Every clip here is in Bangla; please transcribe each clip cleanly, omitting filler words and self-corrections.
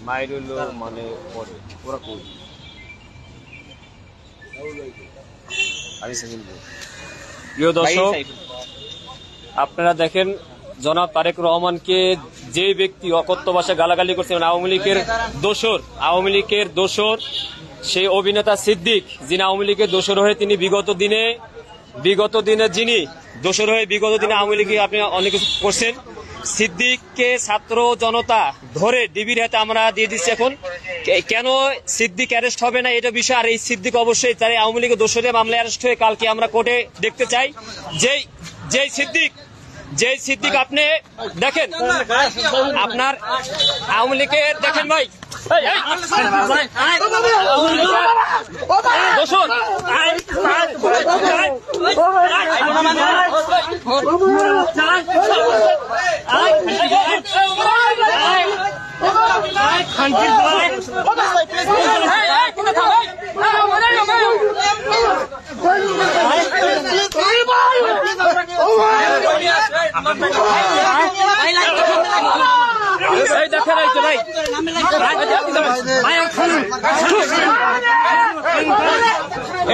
মাইরুল মানে ওরা কই প্রিয় দর্শক, আপনারা দেখেন জনাব তারেক রহমানকে যে ব্যক্তি অকথ্য ভাষায় গালাগালি করছেন, আওয়ামী লীগের দোসর সেই অভিনেতা সিদ্দিক, যিনি আওয়ামী লীগের দোসর হয়ে তিনি বিগত দিনে আওয়ামী লীগে আপনি অনেক কিছু করছেন। সিদ্দিককে ছাত্র জনতা ধরে ডিবির হাতে আমরা দিয়ে দিচ্ছি। এখন কেন সিদ্দিক অ্যারেস্ট হবে না এটা বিষয়, আর এই সিদ্দিক অবশ্যই তার আওয়ামী লীগের দোষরে মামলায় অ্যারেস্ট হয়ে কালকে আমরা কোর্টে দেখতে চাই। যেই সিদ্দিক আপনি দেখেন, আপনার আওয়ামী লীগের দেখেন ভাই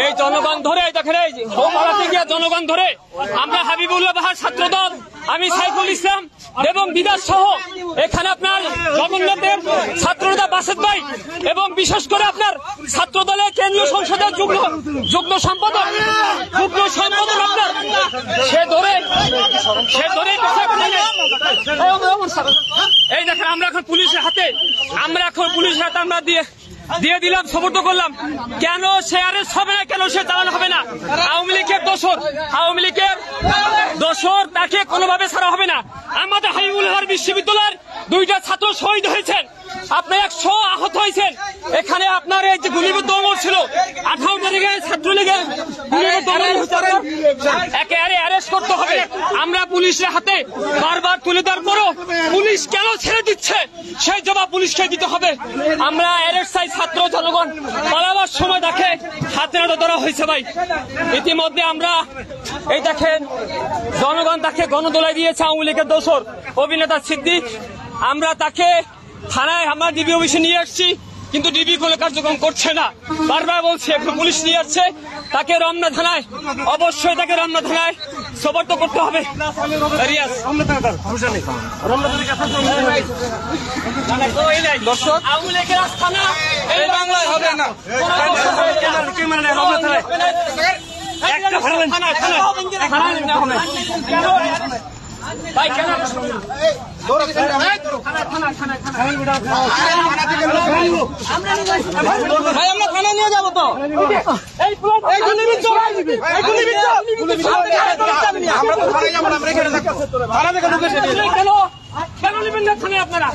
এই জনগণ ধরে দেখেন, এই জনগণ ধরে আমরা হাবিবুল্লাহ বাহার ছাত্রদল, আমি সাইফুল ইসলাম এবং বিকাশ সহ এখানে আপনার জগন্নাথের ছাত্রনেতা বাসেদ ভাই এবং বিশেষ করে আপনার ছাত্র দলের কেন্দ্রীয় সংসদের যুগ্ম সম্পাদক আপনার সে ধরে এই দেখেন আমরা এখন পুলিশের হাতে আমরা দিয়ে দিলাম, সমর্থ করলাম। কেন সে অ্যারেস্ট হবে না, কেন সে চালানো হবে না? আওয়ামী লীগের দোসর তাকে কোনোভাবে ছাড়া হবে না। আমাদের হাবিবুল্লাহ বিশ্ববিদ্যালয়ের 2টা ছাত্র শহীদ হয়েছেন, আপনার 100 আহত হয়েছেন। এখানে আপনার এই যে গুলিবিদ্ধ অমর ছিল 18 তারিখে ছাত্রলীগের একেবারে অ্যারেস্ট করতে হবে। আমরা পুলিশের হাতে বারবার তুলে দেওয়ার পরও পুলিশ কেন ছেড়ে দিচ্ছে সেই জবাব পুলিশকে দিতে হবে। আমরা অ্যারেস্ট চাই। ছাত্র জনগণ পালাবার সময় দেখে হাতে নাতে ধরা হয়েছে ভাই। ইতিমধ্যে আমরা এই দেখেন জনগণ তাকে গণদোলায় দিয়েছে আওয়ামী লীগের দোসর অভিনেতা সিদ্দিক। আমরা তাকে থানায় আমরা ডিবি অফিসে নিয়ে আসছি, কিন্তু ডিবি কোনো কার্যক্রম করছে না। বারবার বলছে পুলিশ নিয়ে আসছে, তাকে রমনা থানায় সোপর্দ করতে হবে। দর্শক, আওয়ামী লীগের আস্থানা এই বাংলায় হবে না। ভাই কেন ভাই আমরা থানা নিয়ে যাবো তো? কেন নেবেন না থানায় আপনারা?